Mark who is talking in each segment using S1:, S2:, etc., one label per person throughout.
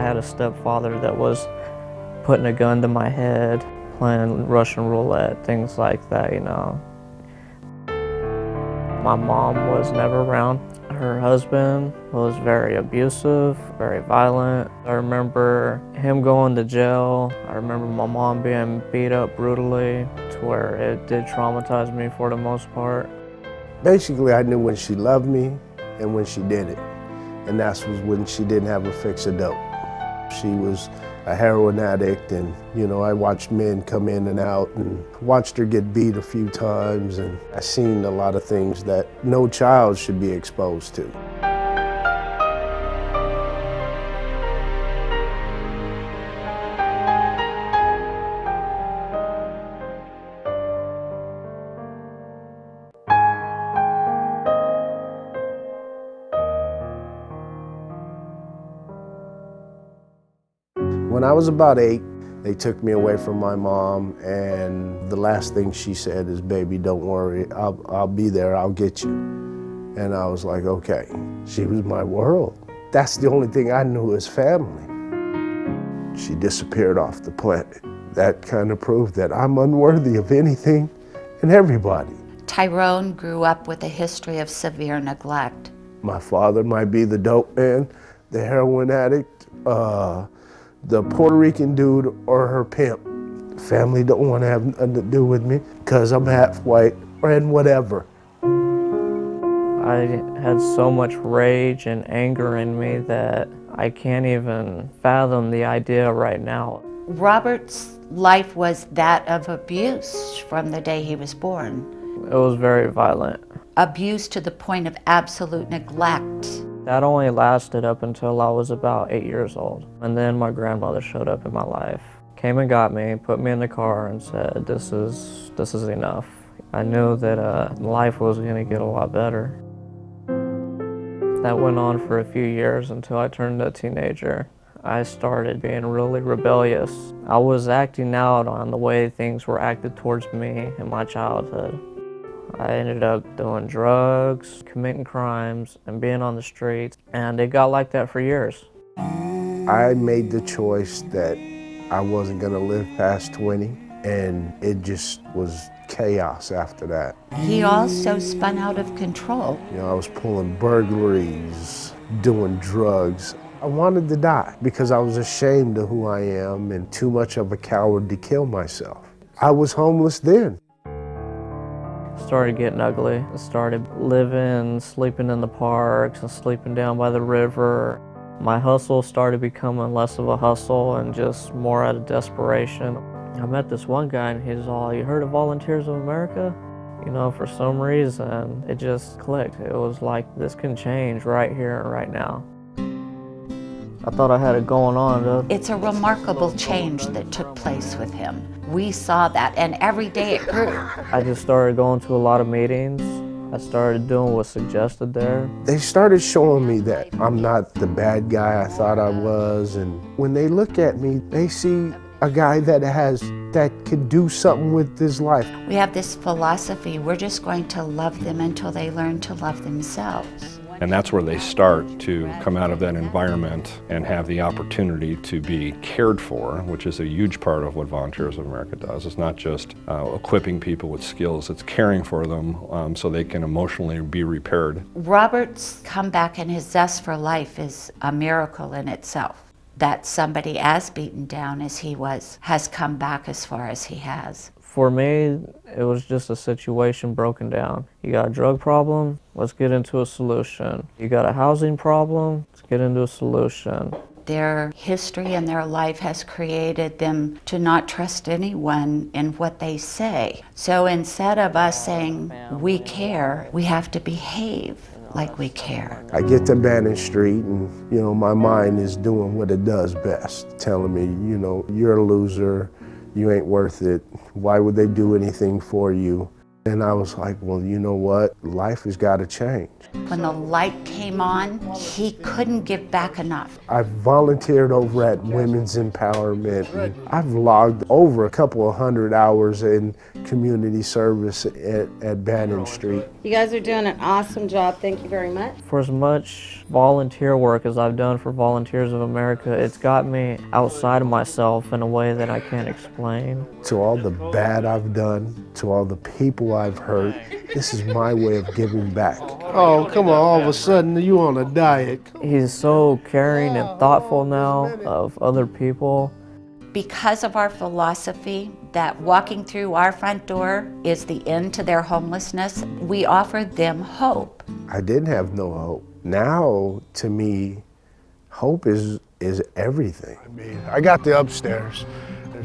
S1: I had a stepfather that was putting a gun to my head, playing Russian roulette, things like that, you know. My mom was never around. Her husband was very abusive, very violent. I remember him going to jail. I remember my mom being beat up brutally to where it did traumatize me for the most part.
S2: Basically, I knew when she loved me and when she didn't. And that was when she didn't have a fix of dope. She was a heroin addict, and you know, I watched men come in and out and watched her get beat a few times, and I seen a lot of things that no child should be exposed to. When I was about 8, they took me away from my mom, and the last thing she said is, "Baby, don't worry, I'll be there, I'll get you." And I was like, okay. She was my world. That's the only thing I knew as family. She disappeared off the planet. That kind of proved that I'm unworthy of anything and everybody.
S3: Tyrone grew up with a history of severe neglect.
S2: My father might be the dope man, the heroin addict, the Puerto Rican dude, or her pimp. Family don't want to have nothing to do with me because I'm half white and whatever.
S1: I had so much rage and anger in me that I can't even fathom the idea right now.
S3: Robert's life was that of abuse from the day he was born.
S1: It was very violent.
S3: Abuse to the point of absolute neglect.
S1: That only lasted up until I was about 8 years old. And then my grandmother showed up in my life. Came and got me, put me in the car and said, this is enough. I knew that life was gonna get a lot better. That went on for a few years until I turned a teenager. I started being really rebellious. I was acting out on the way things were acted towards me in my childhood. I ended up doing drugs, committing crimes, and being on the streets, and it got like that for years.
S2: I made the choice that I wasn't gonna live past 20, and it just was chaos after that.
S3: He also spun out of control.
S2: You know, I was pulling burglaries, doing drugs. I wanted to die because I was ashamed of who I am and too much of a coward to kill myself. I was homeless then.
S1: Started getting ugly. I started living, sleeping in the parks and sleeping down by the river. My hustle started becoming less of a hustle and just more out of desperation. I met this one guy and he's all, "You heard of Volunteers of America?" You know, for some reason, it just clicked. It was like, this can change right here and right now. I thought I had it going on, dude.
S3: It's a remarkable change that took place with him. We saw that, and every day it grew.
S1: I just started going to a lot of meetings. I started doing what's suggested there.
S2: They started showing me that I'm not the bad guy I thought I was, and when they look at me, they see a guy that could do something with his life.
S3: We have this philosophy, we're just going to love them until they learn to love themselves.
S4: And that's where they start to come out of that environment and have the opportunity to be cared for, which is a huge part of what Volunteers of America does. It's not just equipping people with skills, it's caring for them so they can emotionally be repaired.
S3: Robert's comeback and his zest for life is a miracle in itself. That somebody as beaten down as he was has come back as far as he has.
S1: For me, it was just a situation broken down. You got a drug problem, let's get into a solution. You got a housing problem, let's get into a solution.
S3: Their history and their life has created them to not trust anyone in what they say. So instead of us saying, we care, we have to behave like we care.
S2: I get to Bannon Street and, you know, my mind is doing what it does best, telling me, you know, you're a loser, you ain't worth it, why would they do anything for you? And I was like, well, you know what? Life has got to change.
S3: When the light came on, he couldn't give back enough.
S2: I've volunteered over at Women's Empowerment. I've logged over a couple of 100 hours in community service at Bannon Street.
S5: You guys are doing an awesome job. Thank you very much.
S1: For as much volunteer work as I've done for Volunteers of America, it's got me outside of myself in a way that I can't explain.
S2: To all the bad I've done, to all the people I've hurt, this is my way of giving back. Oh, come on, all of a sudden you on a diet.
S1: He's so caring and thoughtful now of other people.
S3: Because of our philosophy that walking through our front door is the end to their homelessness, we offer them hope.
S2: I didn't have no hope. Now, to me, hope is everything. I got the upstairs.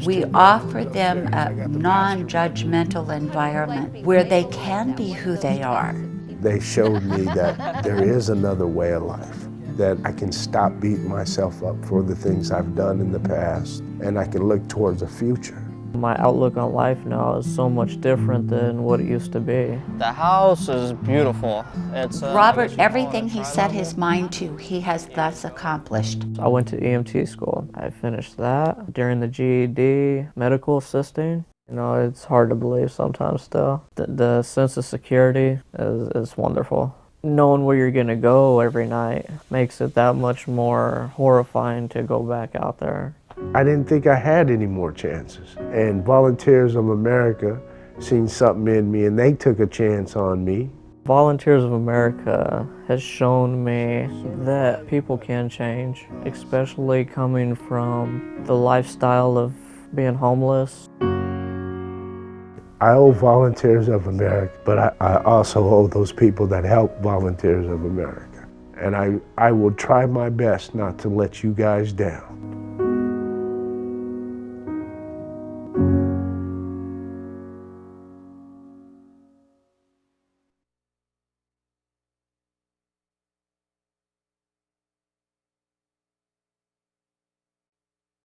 S3: We offer them a non-judgmental environment where they can be who they are.
S2: They showed me that there is another way of life, that I can stop beating myself up for the things I've done in the past, and I can look towards the future.
S1: My outlook on life now is so much different than what it used to be. The house is beautiful. It's
S3: Robert, everything he set his mind to, he has thus accomplished.
S1: I went to EMT school. I finished that. During the GED, medical assisting. You know, it's hard to believe sometimes still. The sense of security is wonderful. Knowing where you're gonna go every night makes it that much more horrifying to go back out there.
S2: I didn't think I had any more chances. And Volunteers of America seen something in me and they took a chance on me.
S1: Volunteers of America has shown me that people can change, especially coming from the lifestyle of being homeless.
S2: I owe Volunteers of America, but I also owe those people that help Volunteers of America. And I will try my best not to let you guys down.